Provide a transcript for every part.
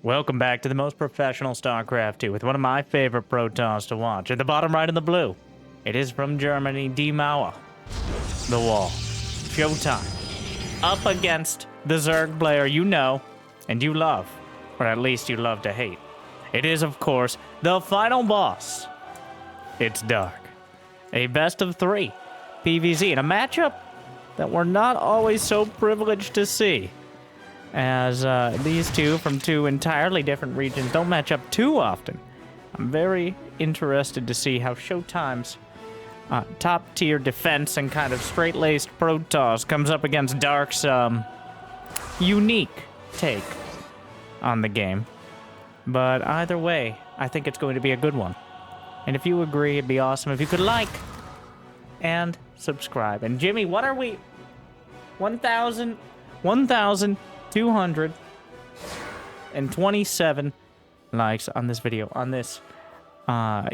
Welcome back to the most professional StarCraft 2 with one of my favorite Protoss to watch. At the bottom right in the blue, it is from Germany, Die Mauer. The Wall. Showtime. Up against the Zerg player you know and you love, or at least you love to hate. It is, of course, the final boss. It's Dark. A best of 3 PvZ in a matchup that we're not always so privileged to see, as these two from two entirely different regions don't match up too often. I'm very interested to see how Showtime's top-tier defense and kind of straight-laced Protoss comes up against Dark's unique take on the game. But either way, I think it's going to be a good one. And if you agree, it'd be awesome if you could like and subscribe. And Jimmy, what are we? 1,227 likes on this video, on this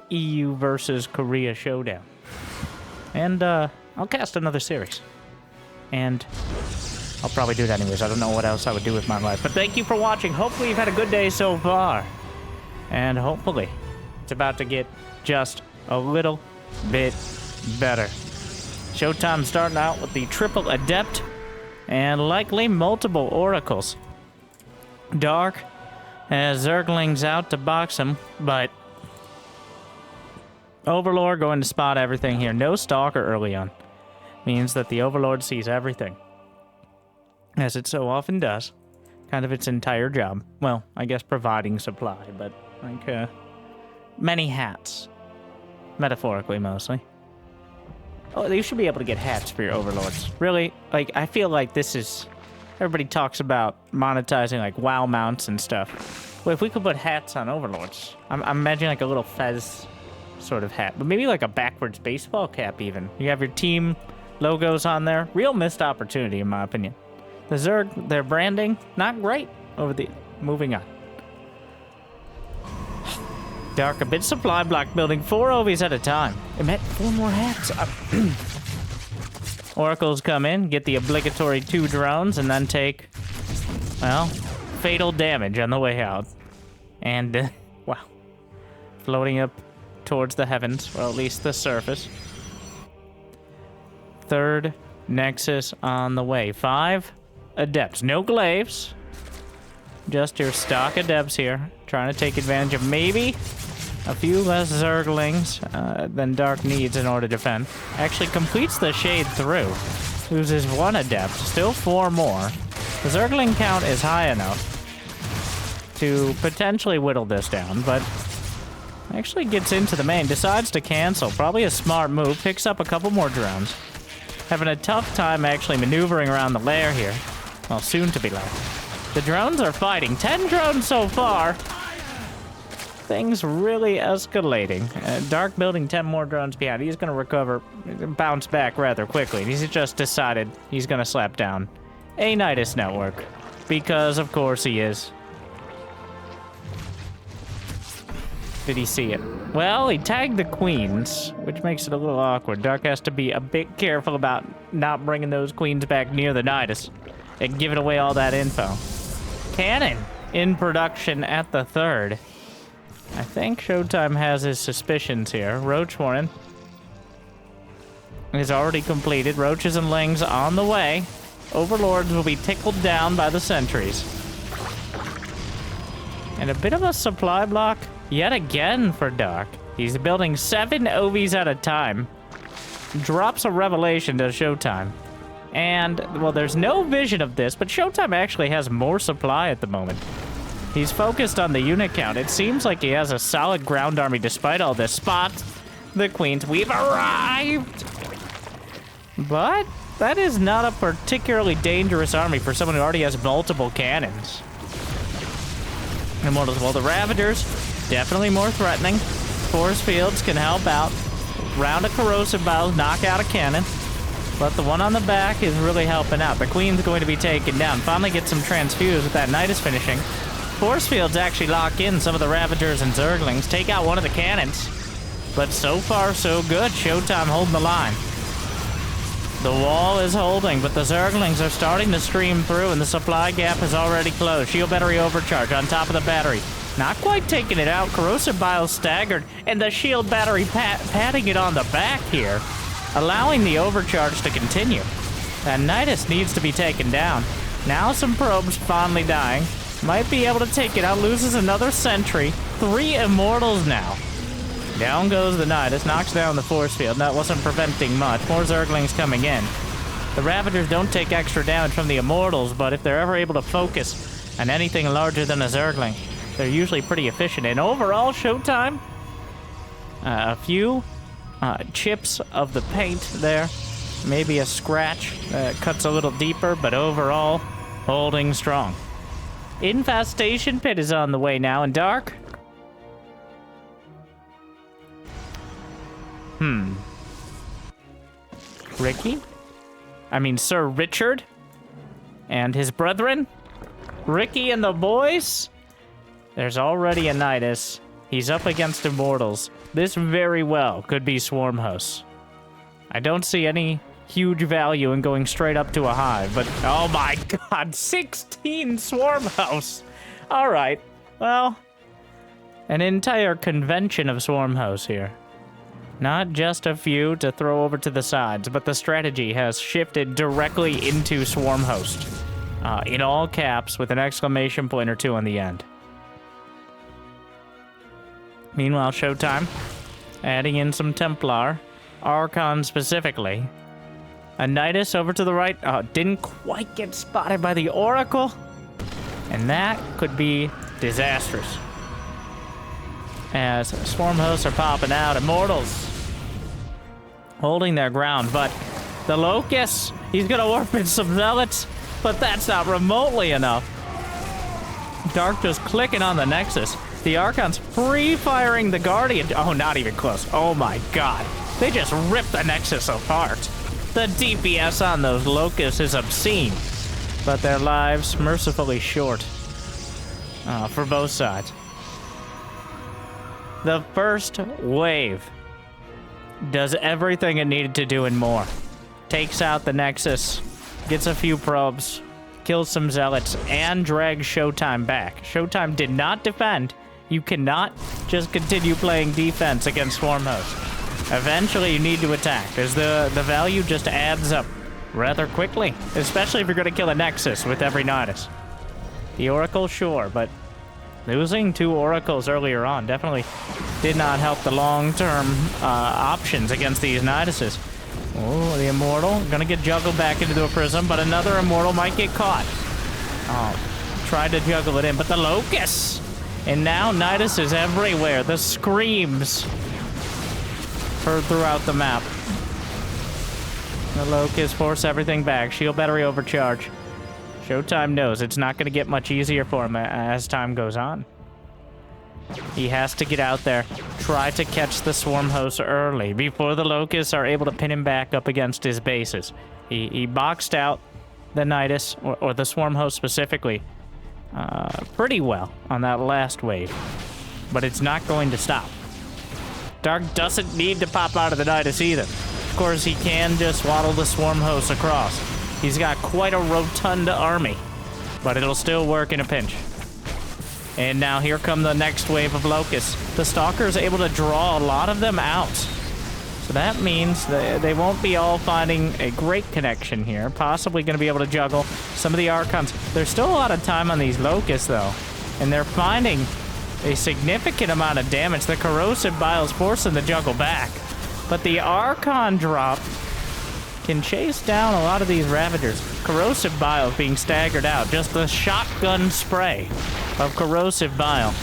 EU versus Korea showdown. And I'll cast another series. And I'll probably do that anyways. I don't know what else I would do with my life. But thank you for watching. Hopefully you've had a good day so far. And hopefully it's about to get just a little bit better. Showtime starting out with the triple adept and likely multiple oracles. Dark has Zerglings out to box him, but Overlord going to spot everything here. No Stalker early on. Means that the Overlord sees everything, as it so often does. Kind of its entire job. Well, I guess providing supply, but like many hats. Metaphorically, mostly. Oh, you should be able to get hats for your Overlords. Really? Like, I feel like this is... Everybody talks about monetizing, like, WoW mounts and stuff. Well, if we could put hats on Overlords... I'm imagining, like, a little fez sort of hat. But maybe, like, a backwards baseball cap, even. You have your team logos on there. Real missed opportunity, in my opinion. The Zerg, their branding, not great over the... Moving on. Dark, a bit supply block, building 4 OVs at a time. It meant 4 more hats. Oracles come in, get the obligatory 2 drones, and then take, well, fatal damage on the way out. And, wow. Floating up towards the heavens, or at least the surface. 3rd Nexus on the way. 5 Adepts. No Glaives. Just your stock Adepts here. Trying to take advantage of maybe a few less Zerglings than Dark needs in order to defend. Actually completes the Shade through. Loses 1 Adept. Still 4 more. The Zergling count is high enough to potentially whittle this down, but actually gets into the main. Decides to cancel. Probably a smart move. Picks up a couple more drones. Having a tough time actually maneuvering around the lair here. Well, soon to be lair. The drones are fighting. 10 drones so far. Things really escalating. Dark building 10 more drones behind. He's going to recover, bounce back rather quickly. He's just decided he's going to slap down a Nidus network. Because, of course, he is. Did he see it? Well, he tagged the queens, which makes it a little awkward. Dark has to be a bit careful about not bringing those queens back near the Nidus and giving away all that info. Cannon in production at the 3rd. I think Showtime has his suspicions here. Roach Warren is already completed. Roaches and Lings on the way. Overlords will be tickled down by the sentries. And a bit of a supply block yet again for Dark. He's building 7 OVs at a time. Drops a revelation to Showtime. And, well, there's no vision of this, but Showtime actually has more supply at the moment. He's focused on the unit count. It seems like he has a solid ground army despite all this. Spot the queens. We've arrived! But that is not a particularly dangerous army for someone who already has multiple cannons. And well, the Ravagers, definitely more threatening. Force fields can help out. Round of corrosive bows, knock out a cannon. But the one on the back is really helping out. The queen's going to be taken down. Finally get some transfuse with that Nidus finishing. Force fields actually lock in some of the Ravagers and Zerglings. Take out one of the cannons. But so far, so good. Showtime holding the line. The wall is holding, but the Zerglings are starting to stream through, and the supply gap is already closed. Shield battery overcharge on top of the battery. Not quite taking it out. Corrosive Bile staggered, and the shield battery patting it on the back here, allowing the overcharge to continue. That Nidus needs to be taken down. Now some probes finally dying. Might be able to take it out. Loses another sentry. 3 immortals now. Down goes the Nidus. Knocks down the force field. That wasn't preventing much. More Zerglings coming in. The Ravagers don't take extra damage from the immortals, but if they're ever able to focus on anything larger than a Zergling, they're usually pretty efficient. And overall, Showtime, a few chips of the paint there. Maybe a scratch that cuts a little deeper, but overall, holding strong. Infestation Pit is on the way now, and Dark. Ricky? I mean, Sir Richard? And his brethren? Ricky and the boys? There's already a Nidus. He's up against Immortals. This very well could be Swarm Hosts. I don't see any huge value in going straight up to a hive, but oh my god, 16 Swarm Hosts! Alright, well, an entire convention of Swarm Hosts here. Not just a few to throw over to the sides, but the strategy has shifted directly into Swarm Host. In all caps, with an exclamation point or two on the end. Meanwhile, Showtime, adding in some Templar, Archon specifically. A Nidus over to the right. Didn't quite get spotted by the Oracle. And that could be disastrous. As Swarm Hosts are popping out. Immortals holding their ground, but the Locust, he's gonna warp in some Zealots, but that's not remotely enough. Dark just clicking on the Nexus. The Archon's pre-firing the Guardian. Oh, not even close. Oh my god. They just ripped the Nexus apart. The DPS on those Locusts is obscene, but their lives mercifully short for both sides. The first wave does everything it needed to do and more. Takes out the Nexus, gets a few probes, kills some Zealots, and drags Showtime back. Showtime did not defend. You cannot just continue playing defense against Swarm Host. Eventually, you need to attack, as the value just adds up rather quickly, especially if you're going to kill a Nexus with every Nidus. The Oracle, sure, but losing 2 Oracles earlier on definitely did not help the long-term options against these Niduses. Oh, the Immortal gonna get juggled back into a prism, but another Immortal might get caught. Oh, tried to juggle it in, but the Locust! And now Nidus is everywhere. The screams heard throughout the map. The Locust force everything back. Shield battery overcharge. Showtime knows it's not going to get much easier for him as time goes on. He has to get out there, try to catch the Swarm Hosts early before the Locusts are able to pin him back up against his bases. He boxed out the Nidus, or the Swarm Host specifically, pretty well on that last wave, but it's not going to stop. Dark doesn't need to pop out of the Nidus either. Of course, he can just waddle the Swarm Hosts across. He's got quite a rotund army, but it'll still work in a pinch. And now here come the next wave of Locusts. The Stalker's able to draw a lot of them out. So that means they won't be all finding a great connection here. Possibly going to be able to juggle some of the Archons. There's still a lot of time on these Locusts, though. And they're finding a significant amount of damage. The Corrosive Bile's forcing the juggle back. But the Archon drop can chase down a lot of these Ravagers. Corrosive Bile being staggered out. Just the shotgun spray of Corrosive Bile.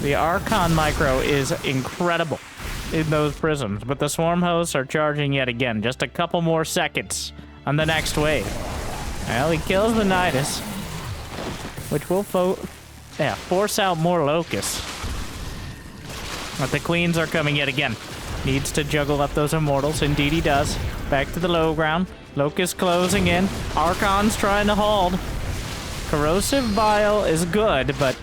The Archon micro is incredible in those prisms, but the Swarm Hosts are charging yet again. Just a couple more seconds on the next wave. Well, he kills the Nidus, which will force out more Locusts. But the Queens are coming yet again. Needs to juggle up those Immortals. Indeed he does. Back to the low ground. Locust closing in. Archon's trying to hold. Corrosive Bile is good, but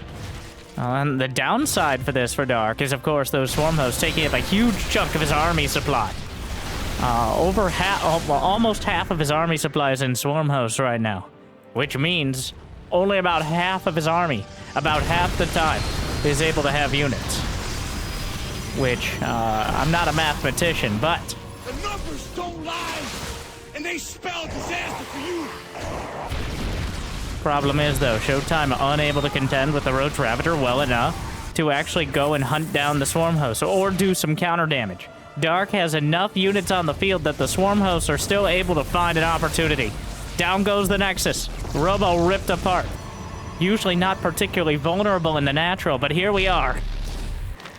and the downside for this for Dark is, of course, those Swarm Hosts taking up a huge chunk of his army supply. Almost half of his army supplies in Swarm Hosts right now, which means only about half of his army, about half the time, is able to have units. Which, I'm not a mathematician, but... The numbers don't lie, and they spell disaster for you. Problem is, though, Showtime unable to contend with the Roach Ravager well enough to actually go and hunt down the Swarm Hosts or do some counter damage. Dark has enough units on the field that the Swarm Hosts are still able to find an opportunity. Down goes the Nexus. Robo ripped apart. Usually not particularly vulnerable in the natural, but here we are.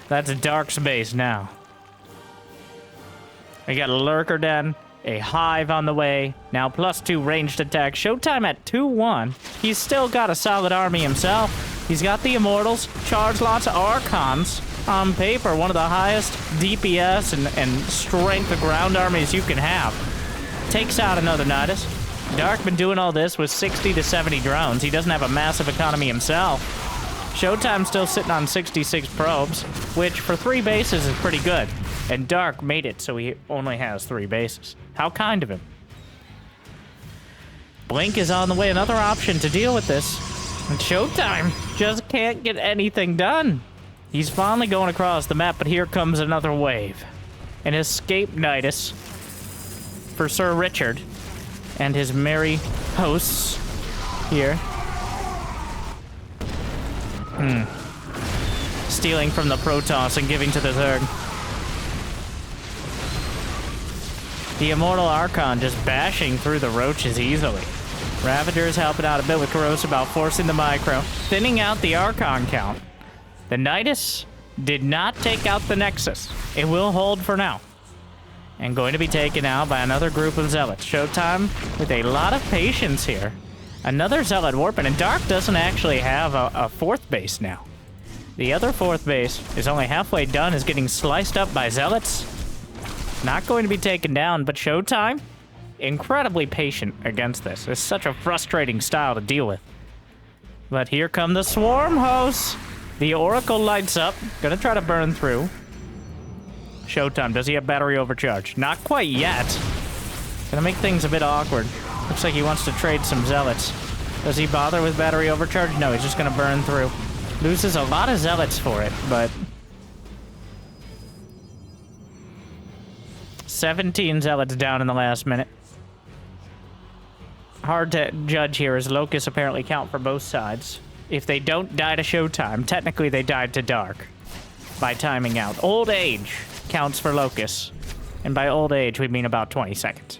That's Dark's base now. We got a Lurker Den, a Hive on the way, now +2 ranged attack. Showtime at 2-1. He's still got a solid army himself. He's got the Immortals, charge lots of Archons. On paper, one of the highest DPS and strength of ground armies you can have. Takes out another Nidus. Dark been doing all this with 60 to 70 drones. He doesn't have a massive economy himself. Showtime's still sitting on 66 probes, which for 3 bases is pretty good. And Dark made it so he only has 3 bases. How kind of him. Blink is on the way, another option to deal with this. And Showtime just can't get anything done. He's finally going across the map, but here comes another wave. An escape Nidus for Sir Richard and his merry hosts here. Stealing from the Protoss and giving to the Zerg. The Immortal Archon just bashing through the Roaches easily. Ravager's helping out a bit with Corrosive about forcing the micro, thinning out the Archon count. The Nidus did not take out the Nexus. It will hold for now. And going to be taken out by another group of Zealots. Showtime with a lot of patience here. Another Zealot warping, and Dark doesn't actually have a 4th base now. The other 4th base is only halfway done, is getting sliced up by Zealots. Not going to be taken down, but Showtime, incredibly patient against this. It's such a frustrating style to deal with. But here come the Swarm Hosts. The Oracle lights up, gonna try to burn through. Showtime, does he have battery overcharge? Not quite yet. Gonna make things a bit awkward. Looks like he wants to trade some Zealots. Does he bother with battery overcharge? No, he's just gonna burn through. Loses a lot of Zealots for it, but... 17 Zealots down in the last minute. Hard to judge here, as Locust apparently count for both sides. If they don't die to Showtime, technically they died to Dark by timing out. Old age counts for Locust, and by old age we mean about 20 seconds.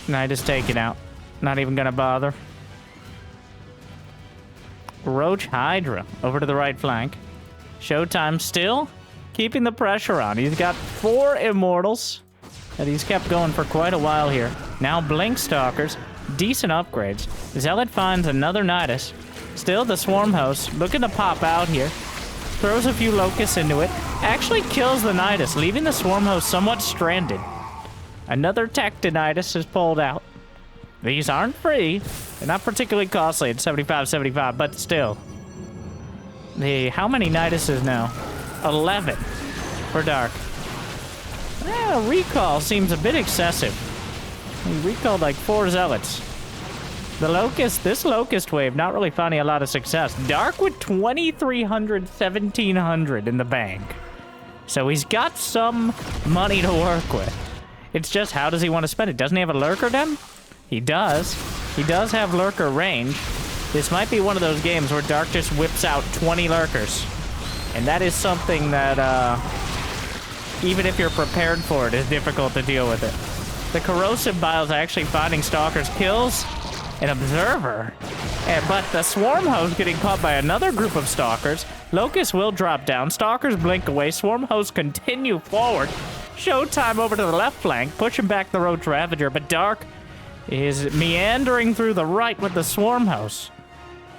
Knight is taken out. Not even gonna bother. Roach Hydra over to the right flank. Showtime still keeping the pressure on. He's got 4 Immortals that he's kept going for quite a while here. Now Blink Stalkers, decent upgrades. Zealot finds another Nidus. Still the Swarm Host, looking to pop out here. Throws a few Locusts into it. Actually kills the Nidus, leaving the Swarm Host somewhat stranded. Another Tectonitis is pulled out. These aren't free. They're not particularly costly at 75, but still. How many Niduses now? 11 for Dark. Recall seems a bit excessive. He recalled like 4 Zealots. The Locust, this Locust wave, not really finding a lot of success. Dark with 2,300, 1,700 in the bank. So he's got some money to work with. It's just, how does he want to spend it? Doesn't he have a Lurker Den? He does. He does have Lurker range. This might be one of those games where Dark just whips out 20 Lurkers. And that is something that, even if you're prepared for it, is difficult to deal with it. The Corrosive Bile's actually finding Stalkers, kills an Observer. But the Swarm Host getting caught by another group of Stalkers. Locust will drop down. Stalkers blink away. Swarm Hosts continue forward. Showtime over to the left flank, pushing back the Roach Ravager, but Dark is meandering through the right with the Swarm Hosts.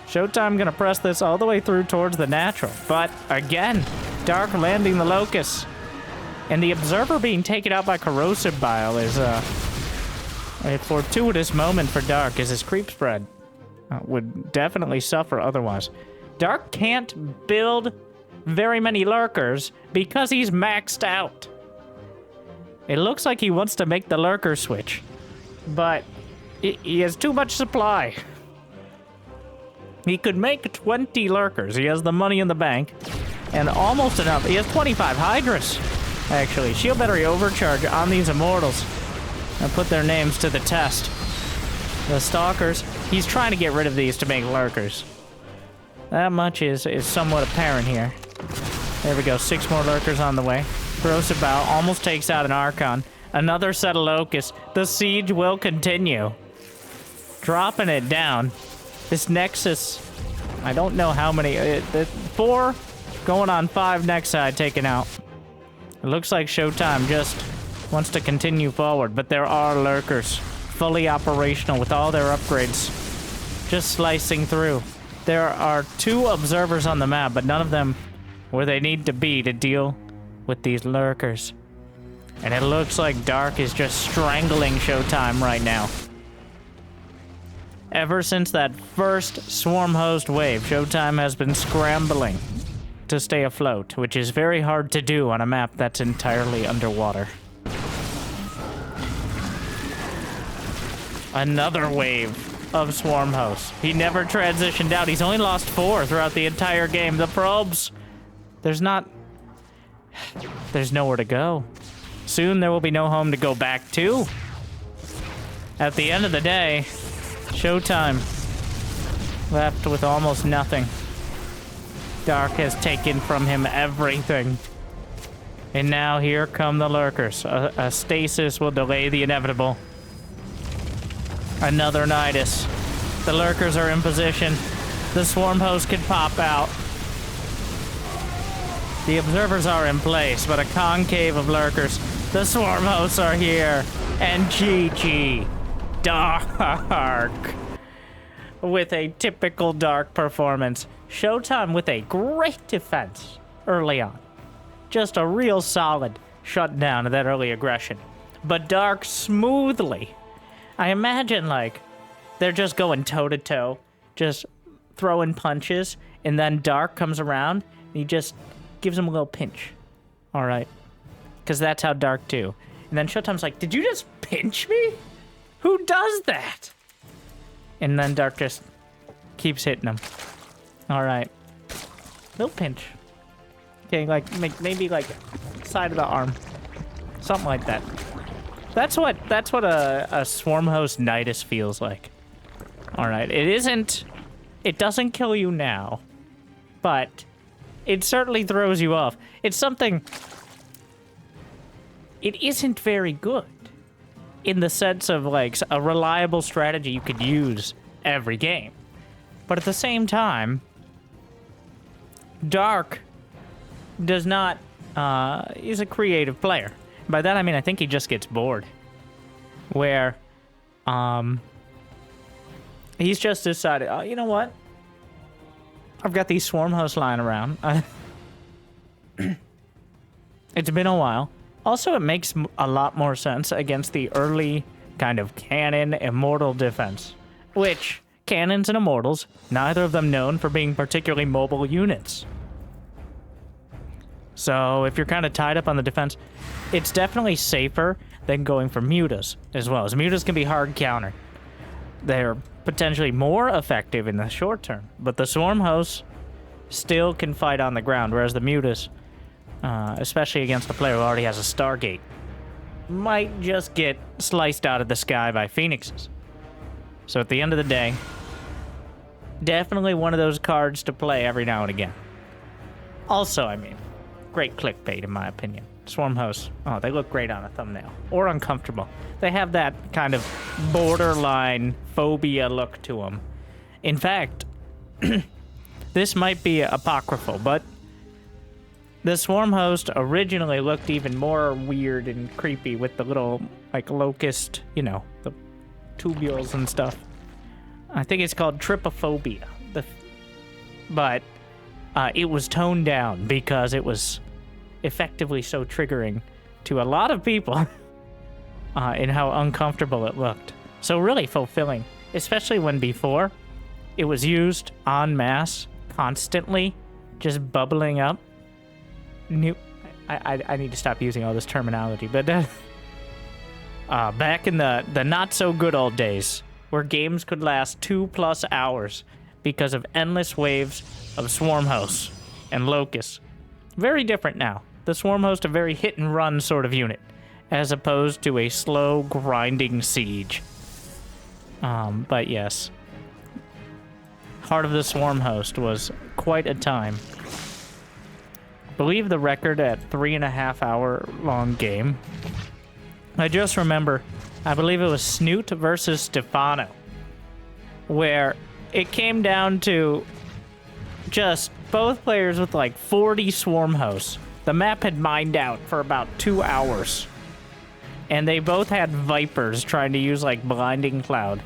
Showtime gonna press this all the way through towards the natural, but again, Dark landing the Locusts. And the Observer being taken out by Corrosive Bile is a fortuitous moment for Dark, as his creep spread would definitely suffer otherwise. Dark can't build very many lurkers because he's maxed out. It looks like he wants to make the lurker switch, but he has too much supply. He could make 20 lurkers. He has the money in the bank, and almost enough. He has 25 Hydras, actually. Shield battery overcharge on these immortals. And put their names to the test. The stalkers, he's trying to get rid of these to make lurkers. That much is somewhat apparent here. There we go, 6 more lurkers on the way. Throws about, almost takes out an Archon. Another set of locusts. The siege will continue. Dropping it down. This Nexus, I don't know how many, 4 going on 5 next side taken out. It looks like Showtime just wants to continue forward, but there are lurkers fully operational with all their upgrades just slicing through. There are 2 observers on the map, but none of them where they need to be to deal with these lurkers. And it looks like Dark is just strangling Showtime right now. Ever since that first swarm host wave, Showtime has been scrambling to stay afloat, which is very hard to do on a map that's entirely underwater. Another wave of swarm hosts. He never transitioned out. He's only lost 4 throughout the entire game. The probes, there's nowhere to go. Soon there will be no home to go back to. At the end of the day, Showtime left with almost nothing. Dark has taken from him everything. And now here come the lurkers. A stasis will delay the inevitable. Another Nidus. The lurkers are in position. The swarm host could pop out. The observers are in place, but a concave of lurkers. The swarm hosts are here. And GG. Dark. With a typical Dark performance. Showtime with a great defense early on. Just a real solid shutdown of that early aggression. But Dark smoothly. I imagine, like, they're just going toe-to-toe, just throwing punches, and then Dark comes around, and he just gives him a little pinch. All right? Because that's how Dark do. And then Showtime's like, did you just pinch me? Who does that? And then Dark just keeps hitting him. All right. Little pinch. Okay, like, maybe, like, side of the arm. Something like that. That's what a swarm host Nidus feels like. All right, it doesn't kill you now, but it certainly throws you off. It's something, it isn't very good in the sense of like a reliable strategy you could use every game. But at the same time, Dark does not, he's a creative player. By that, I mean, I think he just gets bored. Where, he's just decided, oh, you know what? I've got these swarm hosts lying around. It's been a while. Also, it makes a lot more sense against the early kind of cannon immortal defense. Which, cannons and immortals, neither of them known for being particularly mobile units. So, if you're kind of tied up on the defense, it's definitely safer than going for mutas as well. As mutas can be hard counter. They're potentially more effective in the short term, but the swarm hosts still can fight on the ground, whereas the mutas, especially against a player who already has a Stargate, might just get sliced out of the sky by phoenixes. So at the end of the day, definitely one of those cards to play every now and again. Also, I mean, great clickbait in my opinion. Swarm hosts, oh, they look great on a thumbnail. Or uncomfortable. They have that kind of borderline phobia look to them. In fact, this might be apocryphal, but the swarm host originally looked even more weird and creepy with the little, like, locust, you know, the tubules and stuff. I think it's called trypophobia. But it was toned down because it was effectively so triggering to a lot of people in how uncomfortable it looked. So really fulfilling, especially when before it was used en masse, constantly, just bubbling up I need to stop using all this terminology, but back in the not so good old days, where games could last 2+ hours because of endless waves of swarm hosts and locusts. Very different now. The swarm host a very hit and run sort of unit, as opposed to a slow grinding siege. But yes, Heart of the Swarm Host was quite a time. I believe the record at 3.5 hour long game. I just remember, I believe it was Snoot versus Stefano, where it came down to just both players with like 40 swarm hosts. The map had mined out for about 2 hours, and they both had Vipers trying to use like Blinding Cloud.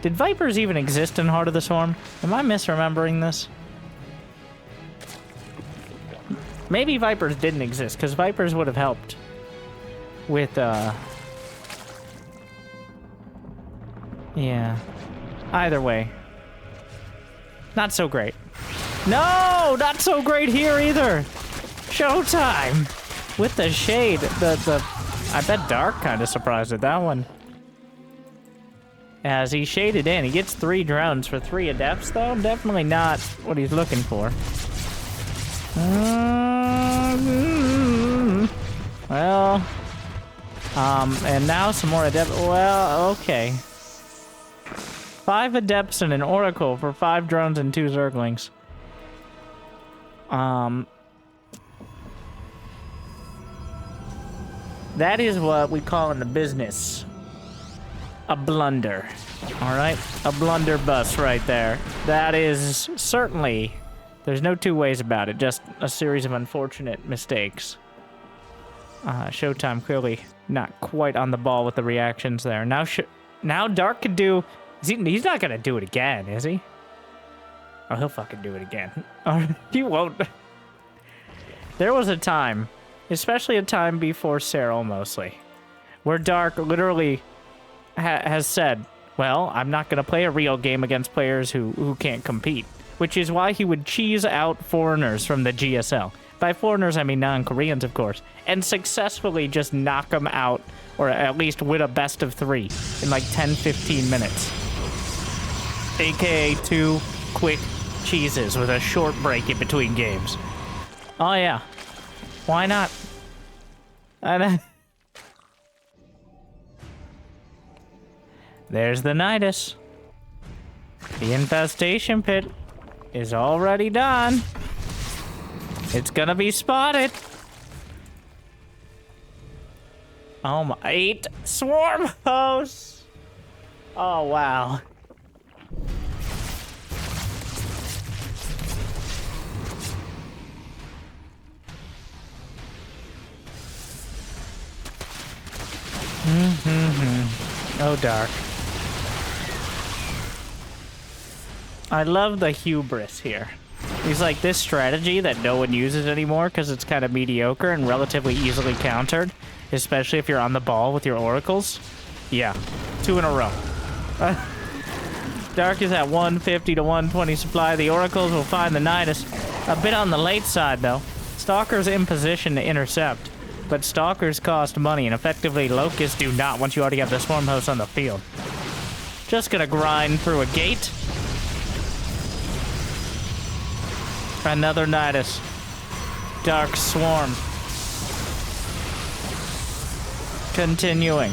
Did Vipers even exist in Heart of the Swarm? Am I misremembering this? Maybe Vipers didn't exist, because Vipers would have helped with, yeah. Either way. Not so great. No! Not so great here either! Showtime! With the shade. I bet Dark kind of surprised at that one. As he shaded in. He gets 3 drones for 3 adepts, though. Definitely not what he's looking for. Well, and now some more adepts. Well, okay. 5 adepts and an oracle for 5 drones and 2 zerglings. That is what we call in the business a blunder. All right, a blunderbuss right there. That is certainly, there's no two ways about it, just a series of unfortunate mistakes. Showtime clearly not quite on the ball with the reactions there. Now Dark could do, he's not gonna do it again, is he? Oh, he'll fucking do it again. He won't. There was a time, especially a time before Cyril mostly, where Dark literally has said, well, I'm not going to play a real game against players who can't compete, which is why he would cheese out foreigners from the GSL. By foreigners, I mean non-Koreans, of course, and successfully just knock them out, or at least win a best of 3 in like 10-15 minutes. AKA 2 quick cheeses with a short break in between games. Oh yeah. Why not? There's the Nidus. The infestation pit is already done. It's gonna be spotted. Oh my, 8 swarm hosts. Oh wow. Oh, Dark. I love the hubris here. He's like, this strategy that no one uses anymore because it's kind of mediocre and relatively easily countered, especially if you're on the ball with your oracles. Yeah, 2 in a row. Dark is at 150 to 120 supply. The oracles will find the Nidus. A bit on the late side, though. Stalker's in position to intercept, but Stalkers cost money, and effectively Locusts do not once you already have the Swarm Host on the field. Just gonna grind through a gate. Another Nidus. Dark Swarm. Continuing.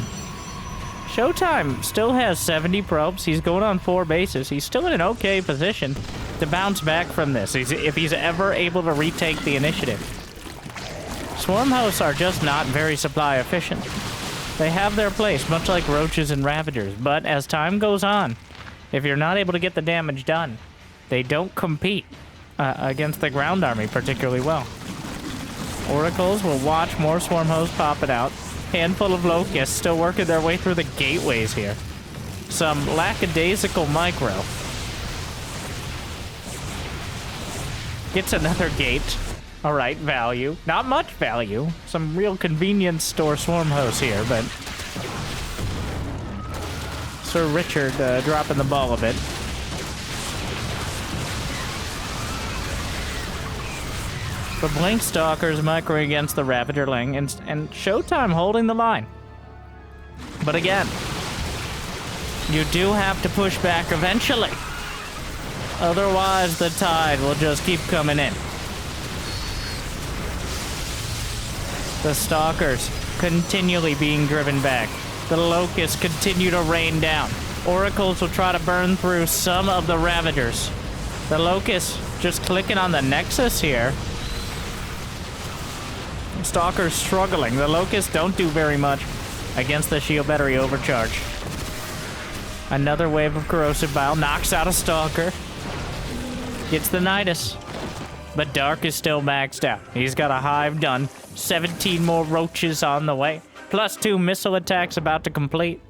Showtime still has 70 probes. He's going on 4 bases. He's still in an okay position to bounce back from this if he's ever able to retake the initiative. Swarm hosts are just not very supply efficient. They have their place, much like roaches and ravagers, but as time goes on, if you're not able to get the damage done, they don't compete against the ground army particularly well. Oracles will watch more swarm hosts pop it out. Handful of locusts still working their way through the gateways here. Some lackadaisical micro. Gets another gate. Alright, value. Not much value. Some real convenience store swarm hosts here, but Sir Richard dropping the ball a bit. The Blink Stalkers micro against the Ravagerling, and Showtime holding the line. But again, you do have to push back eventually. Otherwise, the tide will just keep coming in. The Stalkers continually being driven back. The Locusts continue to rain down. Oracles will try to burn through some of the Ravagers. The Locusts just clicking on the Nexus here. Stalkers struggling. The Locusts don't do very much against the Shield Battery Overcharge. Another wave of Corrosive Bile knocks out a Stalker. Gets the Nidus. But Dark is still maxed out. He's got a hive done. 17 more roaches on the way. Plus 2 missile attacks about to complete.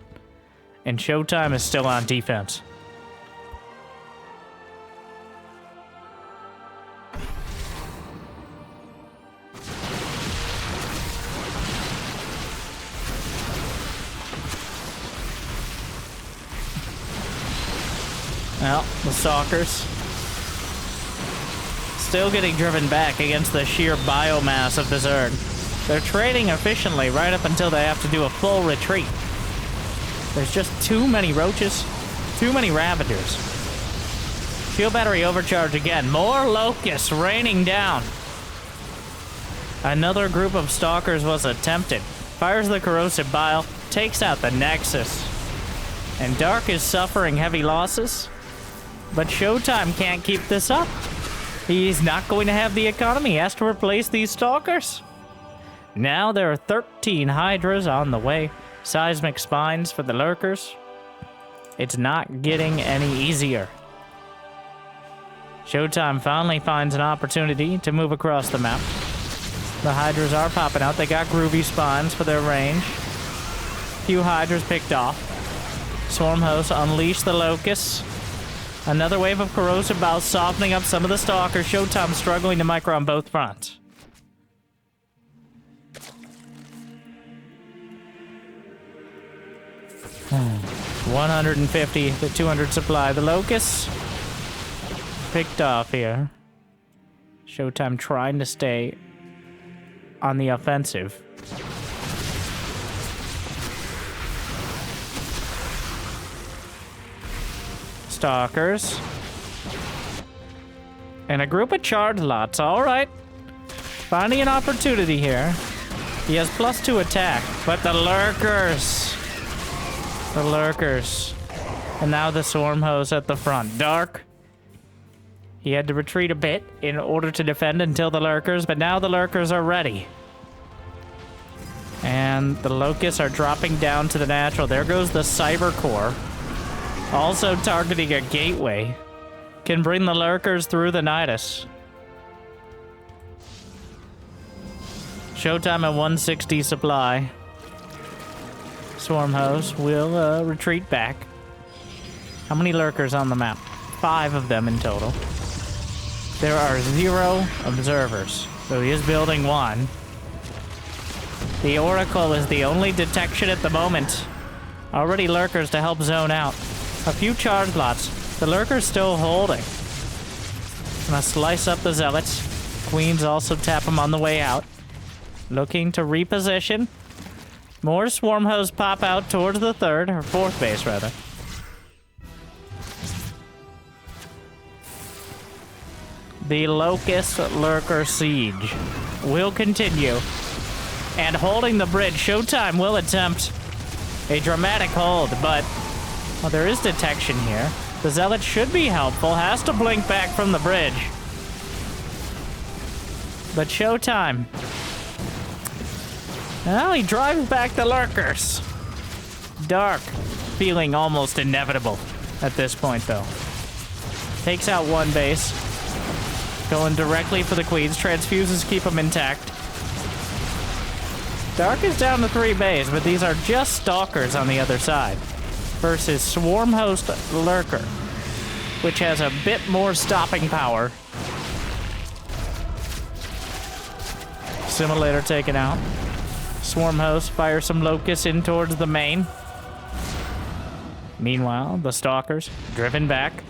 And Showtime is still on defense. Well, the Stalkers still getting driven back against the sheer biomass of the Zerg. They're trading efficiently right up until they have to do a full retreat. There's just too many roaches, too many Ravagers. Shield Battery Overcharge again. More Locusts raining down. Another group of Stalkers was attempted. Fires the Corrosive Bile, takes out the Nexus. And Dark is suffering heavy losses. But Showtime can't keep this up. He's not going to have the economy. He has to replace these Stalkers. Now there are 13 Hydras on the way. Seismic Spines for the Lurkers. It's not getting any easier. Showtime finally finds an opportunity to move across the map. The Hydras are popping out. They got Groovy Spines for their range. Few Hydras picked off. Swarm Hosts unleash the Locusts. Another wave of Corrosive Bile softening up some of the Stalkers. Showtime struggling to micro on both fronts. Hmm. 150 to 200 supply. The Locusts picked off here. Showtime trying to stay on the offensive. Stalkers. And a group of charge lots. All right. Finding an opportunity here. He has +2 attack, but the Lurkers. The Lurkers. And now the Swarm Hose at the front. Dark. He had to retreat a bit in order to defend until the Lurkers, but now the Lurkers are ready. And the Locusts are dropping down to the natural. There goes the Cyber Core. Also targeting a gateway. Can bring the Lurkers through the Nidus. Showtime at 160 supply. Swarm Host will retreat back. How many Lurkers on the map? 5 of them in total. There are 0 observers, so he is building 1. The Oracle is the only detection at the moment. Already Lurkers to help zone out. A few charge lots. The Lurkers still holding. Gonna slice up the Zealots. Queens also tap them on the way out. Looking to reposition. More Swarm Hose pop out towards the 3rd, or 4th base rather. The Locust Lurker Siege will continue. And holding the bridge, Showtime will attempt a dramatic hold, but well, there is detection here. The Zealot should be helpful, has to blink back from the bridge. But Showtime. Well, he drives back the Lurkers. Dark, feeling almost inevitable at this point, though. Takes out 1 base. Going directly for the Queens. Transfuses keep them intact. Dark is down to 3 base, but these are just Stalkers on the other side. Versus Swarm Host Lurker, which has a bit more stopping power. Simulator taken out. Swarm Host fires some Locusts in towards the main. Meanwhile, the Stalkers driven back.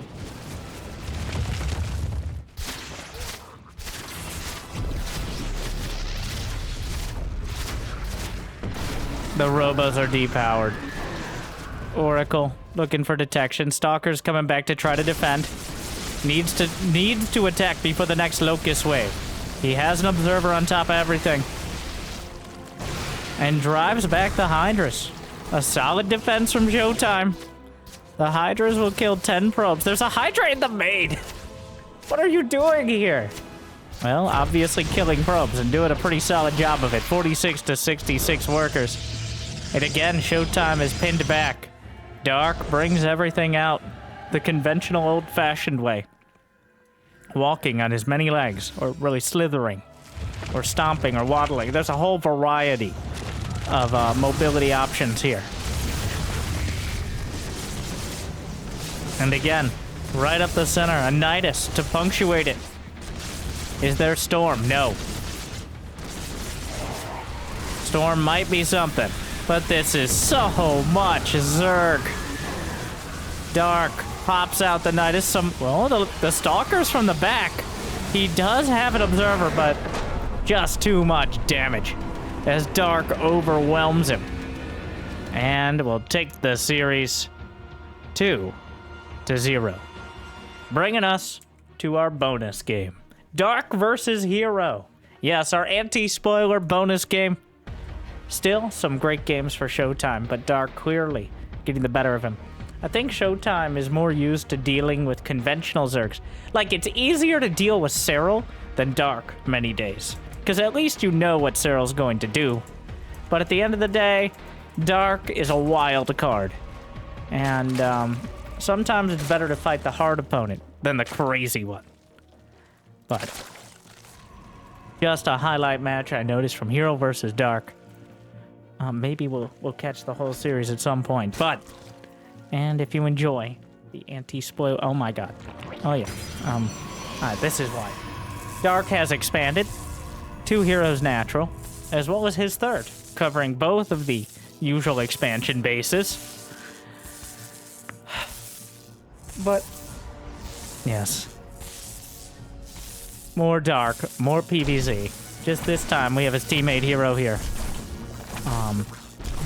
The robos are depowered. Oracle looking for detection. Stalker's coming back to try to defend. Needs to attack before the next Locust wave. He has an observer on top of everything. And drives back the Hydras. A solid defense from Showtime. The Hydras will kill 10 probes. There's a Hydra in the main! What are you doing here? Well, obviously killing probes and doing a pretty solid job of it. 46 to 66 workers. And again, Showtime is pinned back. Dark brings everything out the conventional old-fashioned way. Walking on his many legs, or really slithering, or stomping, or waddling. There's a whole variety of mobility options here. And again, right up the center, a Nidus to punctuate it. Is there Storm? No. Storm might be something, but this is so much Zerg. Dark pops out the Nidus. The Stalker's from the back. He does have an observer, but just too much damage as Dark overwhelms him. And we'll take the series 2-0. Bringing us to our bonus game. Dark versus Hero. Yes, our anti-spoiler bonus game. Still some great games for Showtime, but Dark clearly getting the better of him. I think Showtime is more used to dealing with conventional Zergs. Like, it's easier to deal with Cyril than Dark many days. Because at least you know what Cyril's going to do. But at the end of the day, Dark is a wild card. And sometimes it's better to fight the hard opponent than the crazy one. But just a highlight match I noticed from Hero versus Dark. Maybe we'll catch the whole series at some point. And if you enjoy the anti-spoil... Oh my god. Oh yeah. Alright, this is why. Dark has expanded. 2 Heroes Natural, as well as his third, covering both of the usual expansion bases. But, yes. More Dark, more PvZ. Just this time, we have his teammate Hero here.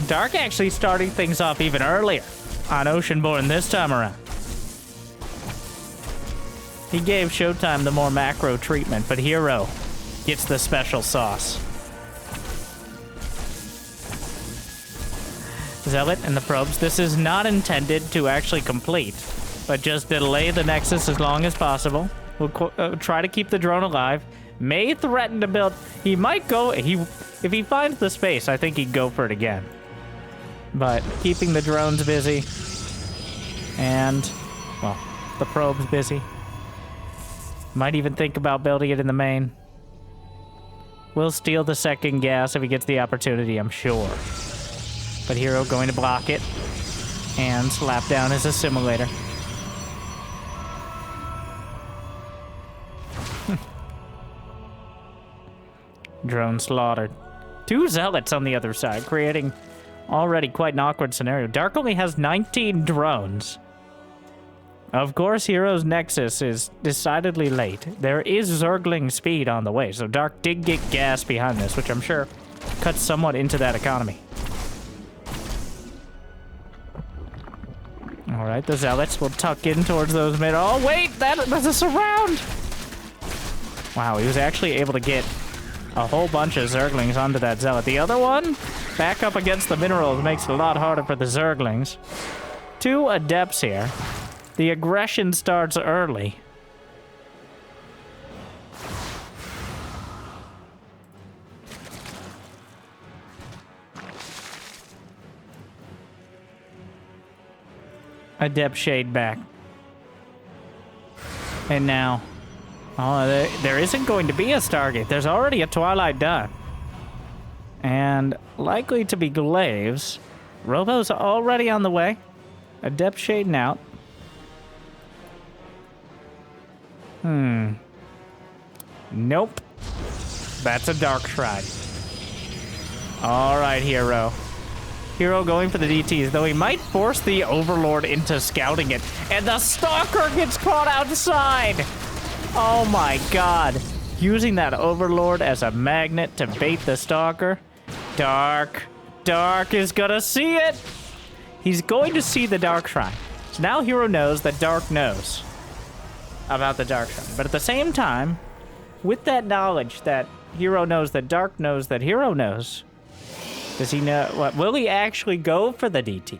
Dark actually starting things off even earlier on Oceanborn this time around. He gave Showtime the more macro treatment, but Hero gets the special sauce. Zealot and the probes. This is not intended to actually complete, but just delay the Nexus as long as possible. We'll try to keep the drone alive. May threaten to build. He might go. If he finds the space, I think he'd go for it again. But keeping the drones busy. And, well, the probe's busy. Might even think about building it in the main. Will steal the second gas if he gets the opportunity, I'm sure. But Hero going to block it. And slap down his assimilator. Drone slaughtered. 2 Zealots on the other side, creating already quite an awkward scenario. Dark only has 19 drones. Of course, Hero's Nexus is decidedly late. There is Zergling speed on the way, so Dark did get gas behind this, which I'm sure cuts somewhat into that economy. Alright, the Zealots will tuck in towards those mid. Oh, wait! That's a surround! Wow, he was actually able to get a whole bunch of Zerglings onto that Zealot. The other one, back up against the minerals, makes it a lot harder for the Zerglings. 2 Adepts here. The aggression starts early. Adept Shade back. And now... Oh, there isn't going to be a Stargate. There's already a Twilight done. And likely to be Glaives. Robo's already on the way. Adept shading out. Nope. That's a Dark Shrine. Alright, Hero. Hero going for the DTs, though he might force the Overlord into scouting it. And the Stalker gets caught outside! Oh my god. Using that Overlord as a magnet to bait the Stalker. Dark Dark is gonna see it. He's going to see the Dark Shrine. So now Hero knows that Dark knows about the Dark Shrine. But at the same time, with that knowledge that Hero knows that Dark knows that Hero knows, does he know what? Will he actually go for the DTs?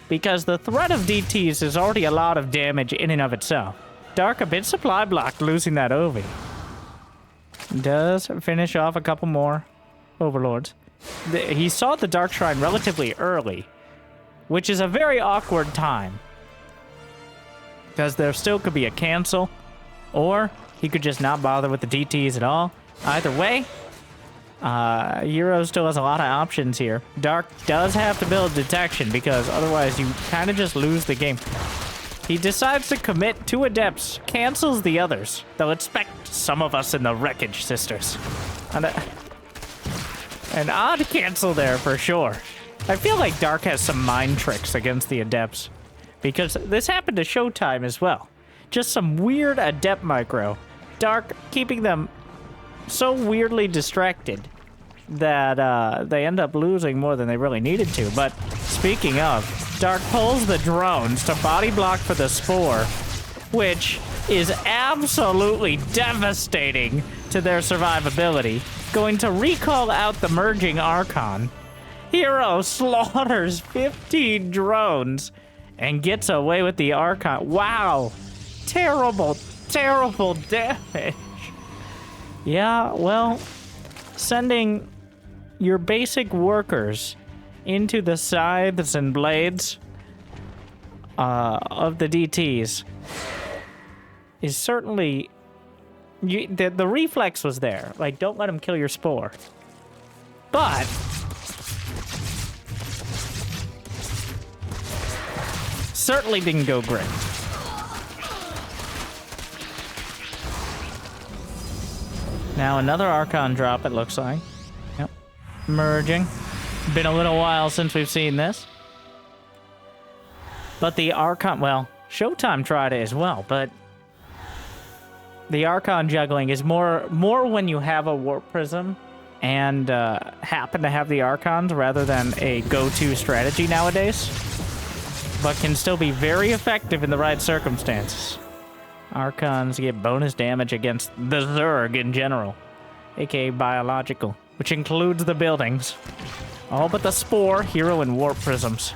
Because the threat of DTs is already a lot of damage in and of itself. Dark a bit supply blocked, losing that Ovi. Does finish off a couple more Overlords. He saw the Dark Shrine relatively early, which is a very awkward time. Because there still could be a cancel, or he could just not bother with the DTs at all. Either way, Hero still has a lot of options here. Dark does have to build detection because otherwise you kind of just lose the game. He decides to commit 2 Adepts, cancels the others. They'll expect some of us in the Wreckage Sisters. And an odd cancel there for sure. I feel like Dark has some mind tricks against the Adepts. Because this happened to Showtime as well. Just some weird Adept micro. Dark keeping them so weirdly distracted that they end up losing more than they really needed to. But speaking of, Dark pulls the drones to body block for the Spore, which is absolutely devastating to their survivability. Going to recall out the merging Archon. Hero slaughters 15 drones and gets away with the Archon. Wow. Terrible, terrible damage. Yeah, well, sending your basic workers into the scythes and blades of the DTs is certainly... the reflex was there. Like, don't let him kill your Spore. But... certainly didn't go great. Now another Archon drop, it looks like. Yep. Merging. Been a little while since we've seen this. But the Archon, well, Showtime tried it as well, but the Archon juggling is more when you have a Warp Prism and happen to have the Archons rather than a go-to strategy nowadays, but can still be very effective in the right circumstances. Archons get bonus damage against the Zerg in general, aka biological, which includes the buildings. All but the Spore, Hero, and Warp Prisms.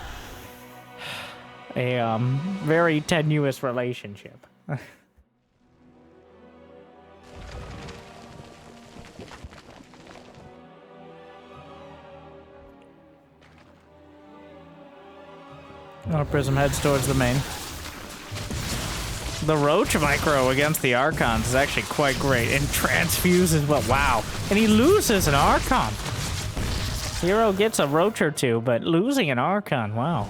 A very tenuous relationship. Warp Prism heads towards the main. The Roach micro against the Archons is actually quite great. And transfuse as well. Wow. And he loses an Archon. Hero gets a Roach or two, but losing an Archon. Wow.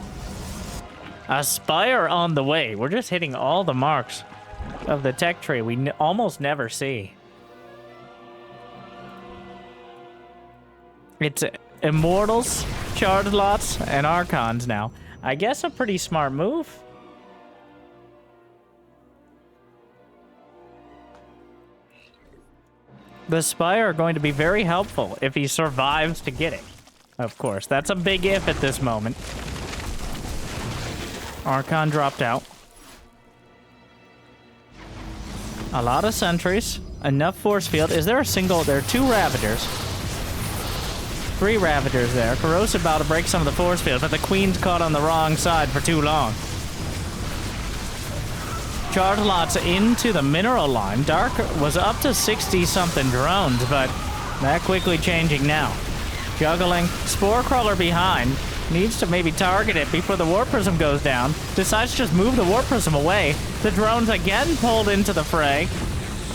A Spire on the way. We're just hitting all the marks of the tech tree we almost never see. It's Immortals, Charged Lots, and Archons now. I guess a pretty smart move. The Spire are going to be very helpful if he survives to get it. Of course, that's a big if at this moment. Archon dropped out. A lot of sentries. Enough force field. Is there a single... There are 2 Ravagers. 3 Ravagers there. Corrosive about to break some of the force field, but the Queen's caught on the wrong side for too long. Charge lots into the mineral line. Dark was up to 60-something drones, but that quickly changing now. Juggling. Spore Crawler behind. Needs to maybe target it before the Warp Prism goes down. Decides to just move the Warp Prism away. The drones again pulled into the fray.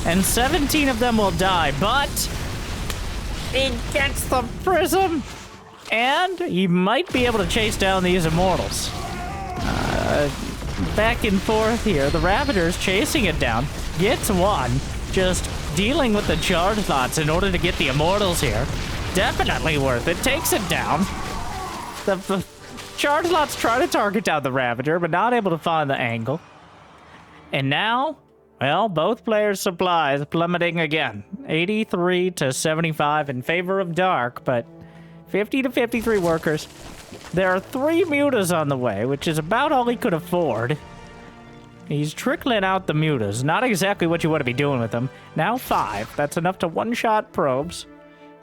And 17 of them will die, but he gets the Prism. And he might be able to chase down these Immortals. Back and forth here. The Ravagers chasing it down. Gets one. Just dealing with the charge lots in order to get the Immortals here. Definitely worth it. Takes it down. The charge lots try to target down the Ravager, but not able to find the angle. And now, well, both players' supplies plummeting again. 83 to 75 in favor of Dark, but 50 to 53 workers. There are 3 mutas on the way, which is about all he could afford. He's trickling out the mutas. Not exactly what you want to be doing with them. Now 5. That's enough to one-shot probes.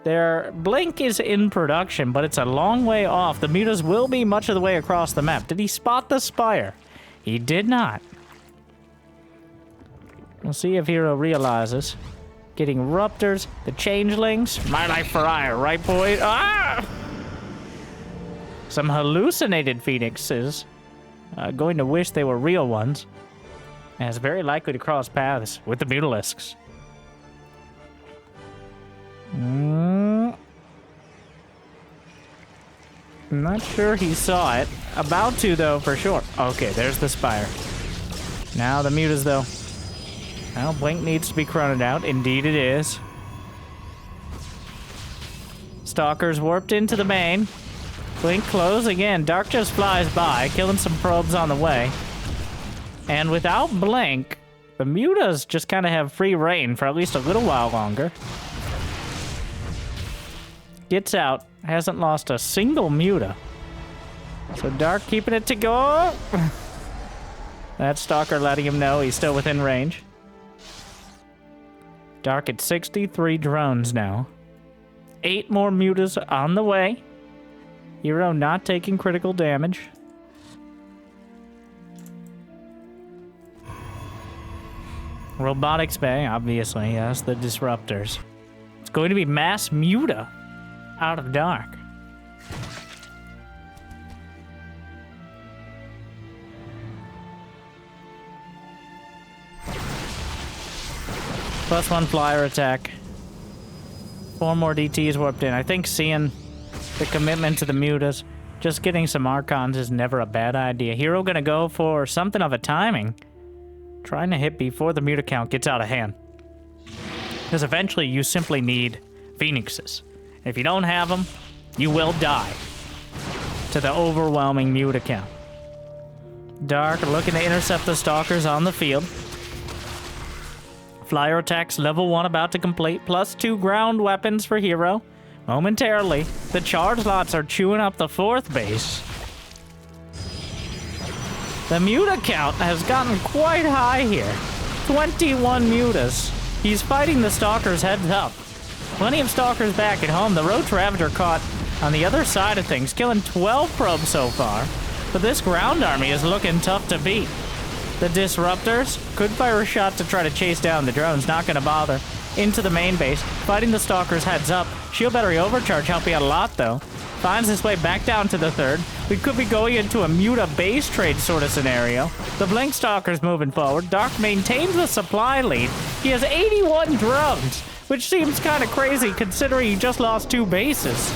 Their blink is in production, but it's a long way off. The mutas will be much of the way across the map. Did he spot the spire? He did not. We'll see if Hero realizes. Getting Ruptors, the Changelings. My life for ire, right, boy? Ah! Some hallucinated Phoenixes. Going to wish they were real ones. And it's very likely to cross paths with the Mutalisks. I'm not sure he saw it. About to, though, for sure. Okay, there's the Spire. Now the Mutas, though. Well, Blink needs to be chroned out. Indeed it is. Stalkers warped into the main. Blink close again. Dark just flies by, killing some probes on the way. And without Blink, the Mutas just kind of have free reign for at least a little while longer. Gets out. Hasn't lost a single Muta. So Dark keeping it to go. That Stalker letting him know he's still within range. Dark at 63 drones now. 8 more Mutas on the way. Hero not taking critical damage. Robotics Bay, obviously, yes, the Disruptors. It's going to be mass Muta out of Dark. +1 flyer attack. 4 more DTs warped in. I think seeing the commitment to the Mutas, just getting some Archons is never a bad idea. Hero gonna go for something of a timing. Trying to hit before the Muta count gets out of hand. Because eventually you simply need Phoenixes. If you don't have them, you will die to the overwhelming Muta count. Dark looking to intercept the Stalkers on the field. Flyer attacks level 1 about to complete, +2 ground weapons for Hero. Momentarily, the charge lots are chewing up the 4th base. The Muta count has gotten quite high here. 21 Mutas. He's fighting the Stalkers heads up. Plenty of Stalkers back at home. The Roach Ravager caught on the other side of things, killing 12 probes so far. But this ground army is looking tough to beat. The Disruptors could fire a shot to try to chase down the drones, not gonna bother. Into the main base, fighting the Stalkers heads up. Shield Battery Overcharge helping out a lot, though. Finds his way back down to the 3rd. We could be going into a Muta base trade sort of scenario. The Blink Stalker's moving forward. Dark maintains the supply lead. He has 81 drones, which seems kind of crazy considering he just lost 2 bases.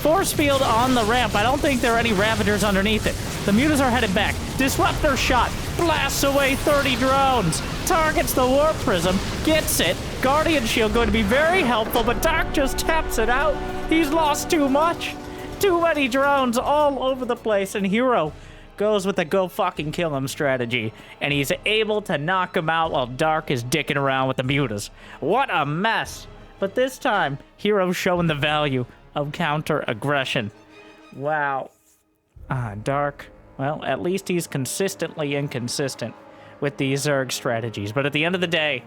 Force field on the ramp. I don't think there are any Ravagers underneath it. The Mutas are headed back. Disruptor shot. Blasts away 30 drones. Targets the Warp Prism. Gets it. Guardian Shield going to be very helpful, but Dark just taps it out. He's lost too much. Too many drones all over the place, and Hero goes with the go fucking kill him strategy, and he's able to knock him out while Dark is dicking around with the Mutas. What a mess. But this time, Hero's showing the value of counter-aggression. Wow. Dark. Well, at least he's consistently inconsistent with these Zerg strategies. But at the end of the day,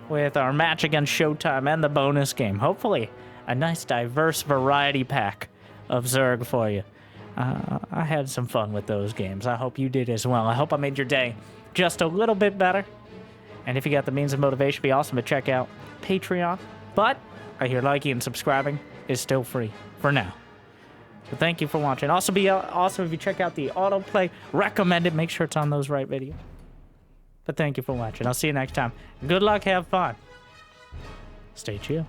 with our match against Showtime and the bonus game, hopefully a nice diverse variety pack of Zerg for you. I had some fun with those games. I hope you did as well. I hope I made your day just a little bit better. And if you got the means of motivation, it'd be awesome to check out Patreon. But I hear liking and subscribing is still free for now. So thank you for watching. Also be awesome if you check out the autoplay recommended. Make sure it's on those right videos. But thank you for watching. I'll see you next time. Good luck. Have fun. Stay chill.